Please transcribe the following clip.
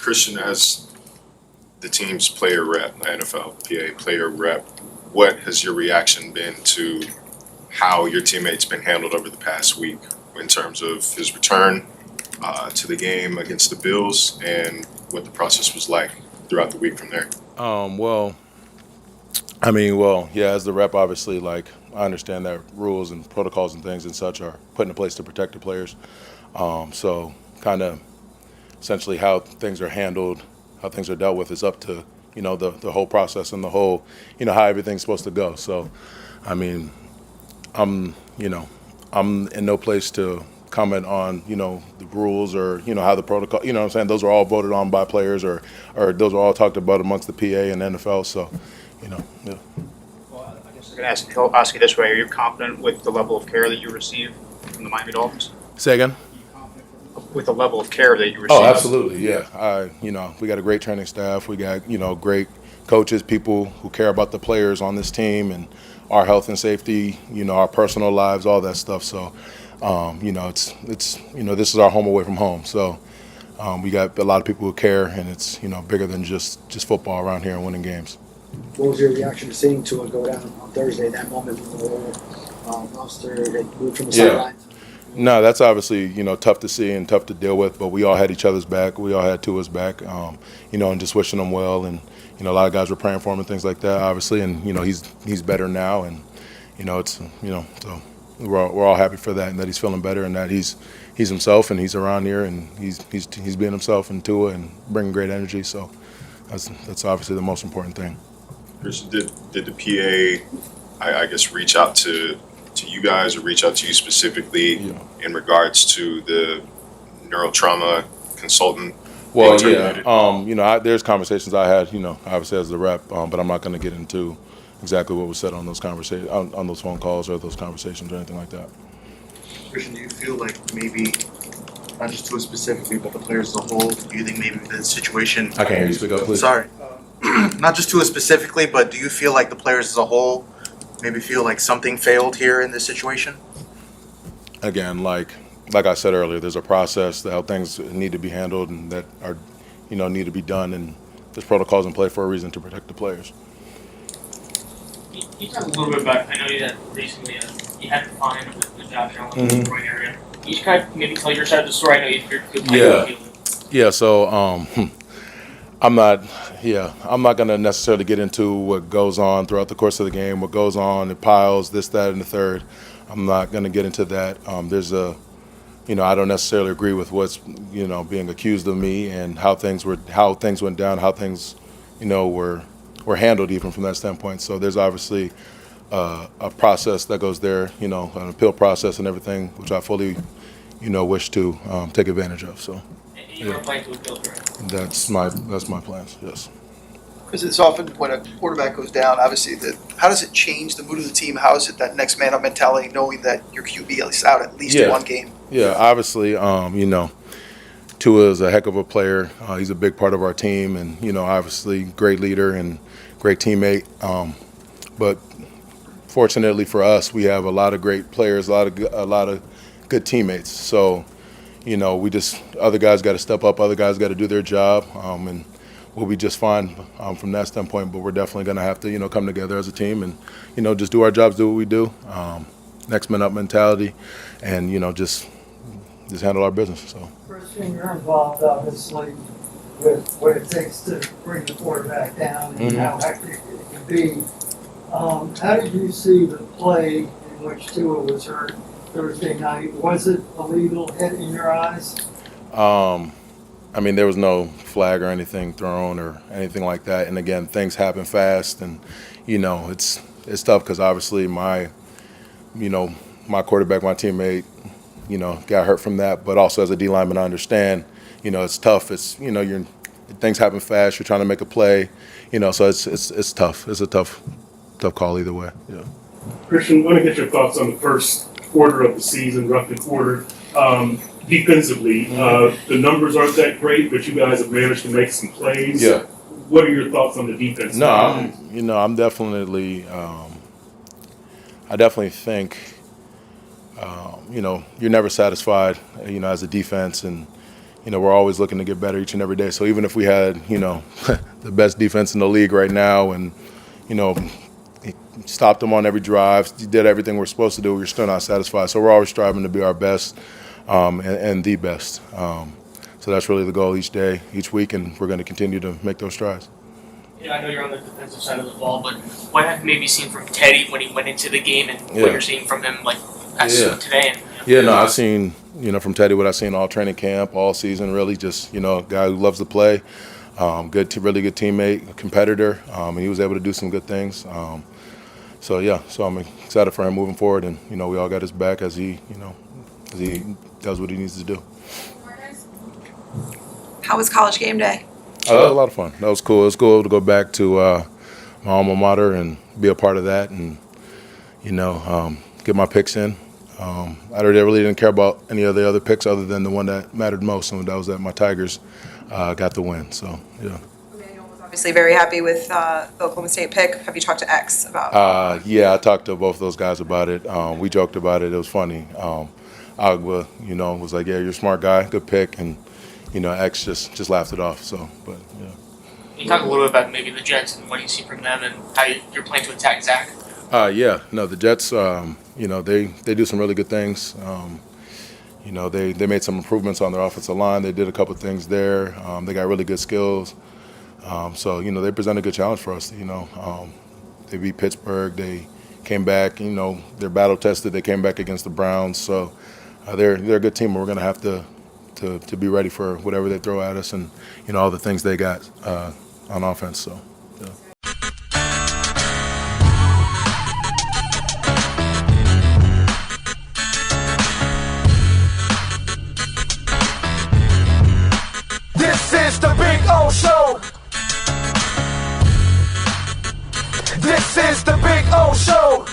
Christian, as the team's player rep, the NFLPA player rep, what has your reaction been to how your teammate's been handled over the past week in terms of his return to the game against the Bills and what the process was like throughout the week from there? Yeah, as the rep, obviously, like, I understand that rules and protocols and things and such are put into place to protect the players. So kind of essentially how things are handled, how things are dealt with is up to, the whole process and the whole, how everything's supposed to go. So, I mean, I'm, you know, I'm in no place to comment on, the rules or, how the protocol, what I'm saying? Those are all voted on by players or those are all talked about amongst the PA and NFL. So, yeah. Well, I guess I'm going to ask you this way. Are you confident with the level of care that you receive from the Miami Dolphins? Say again? With the level of care that you receive? Oh, absolutely, yeah. We got a great training staff. We got, great coaches, people who care about the players on this team and our health and safety, our personal lives, all that stuff. So, it's this is our home away from home. So, we got a lot of people who care, and it's, bigger than just football around here and winning games. What was your reaction to seeing Tua go down on Thursday, that moment when the whole roster had moved from the sidelines? No, that's obviously, tough to see and tough to deal with, but we all had each other's back. We all had Tua's back, and just wishing him well. And, a lot of guys were praying for him and things like that, obviously. And, he's better now. And, so we're all happy for that and that he's feeling better and that he's himself and he's around here and he's being himself and Tua and bringing great energy. So that's obviously the most important thing. Christian, did the PA, I guess, reach out to you guys or reach out to you specifically in regards to the neurotrauma consultant? Well, yeah. There's conversations I had, obviously as the rep, but I'm not going to get into exactly what was said on those conversations, on those phone calls or those conversations or anything like that. Christian, do you feel like maybe, not just Tua specifically, but the players as a whole, do you think maybe the situation... I can't hear you. Speak up, please. Sorry. Not just Tua specifically, but do you feel like the players as a whole maybe feel like something failed here in this situation? Again, like I said earlier, there's a process that how things need to be handled and that are, need to be done, and there's protocols in play for a reason to protect the players. You talk a little bit about, I know you had recently, you had to find the Josh Allen in the Detroit area. You kind of maybe tell your side of the story. I know you're Yeah, so I'm not going to necessarily get into what goes on throughout the course of the game, what goes on, the piles, this, that, and the third. I'm not going to get into that. I don't necessarily agree with what's, being accused of me and how things went down, how things, were handled even from that standpoint. So there's obviously a process that goes there, an appeal process and everything, which I fully, wish to take advantage of. So. You're planning to appeal, correct? That's my plans. Yes. Because it's often when a quarterback goes down, obviously, how does it change the mood of the team? How is it that next man up mentality, knowing that your QB is out at least one game? Yeah, obviously, Tua is a heck of a player. He's a big part of our team, and obviously, great leader and great teammate. But fortunately for us, we have a lot of great players, a lot of good teammates. So. Other guys got to step up, other guys got to do their job, and we'll be just fine from that standpoint. But we're definitely going to have to, come together as a team and, just do our jobs, do what we do, next man up mentality, and, just handle our business. So. Christian, you're involved, obviously, with what it takes to bring the quarterback down and how hectic it can be. How did you see the play in which Tua was hurt Thursday night? Was it a legal hit in your eyes? There was no flag or anything thrown or anything like that. And again, things happen fast, and it's tough because obviously my quarterback, my teammate, got hurt from that. But also as a D lineman, I understand, it's tough. It's things happen fast. You're trying to make a play, so it's tough. It's a tough call either way. Yeah. Christian, I want to get your thoughts on the first quarter of the season, roughly quarter. Defensively, the numbers aren't that great, but you guys have managed to make some plays. Yeah. What are your thoughts on the defense? No, I'm definitely. I definitely think. You're never satisfied. As a defense, and we're always looking to get better each and every day. So even if we had, the best defense in the league right now and, he stopped them on every drive, he did everything we're supposed to do, we're still not satisfied. So we're always striving to be our best and the best. So that's really the goal each day, each week, and we're going to continue to make those strides. Yeah, I know you're on the defensive side of the ball, but what have you maybe seen from Teddy when he went into the game, and Yeah. what you're seeing from him today? And, I've seen, from Teddy what I've seen all training camp, all season, really just, a guy who loves to play, really good teammate, a competitor, and he was able to do some good things. So I'm excited for him moving forward, and, we all got his back as he does what he needs to do. How was college game day? That was a lot of fun. That was cool. It was cool to go back to my alma mater and be a part of that and, get my picks in. I really didn't care about any of the other picks other than the one that mattered most, and that was that my Tigers got the win. So, yeah. Emmanuel was obviously very happy with the Oklahoma State pick. Have you talked to X about I talked to both those guys about it. We joked about it. It was funny. Agba, was like, yeah, you're a smart guy, good pick, and, X just laughed it off. So, but, yeah. Can you talk a little bit about maybe the Jets and what you see from them and how you're planning to attack Zach? The Jets, they do some really good things. They made some improvements on their offensive line. They did a couple things there. They got really good skills. They present a good challenge for us. They beat Pittsburgh. They came back. They're battle tested. They came back against the Browns. So they're a good team. We're going to have to be ready for whatever they throw at us and all the things they got on offense. So. Yeah. This is the Big O Show. This is the Big O Show.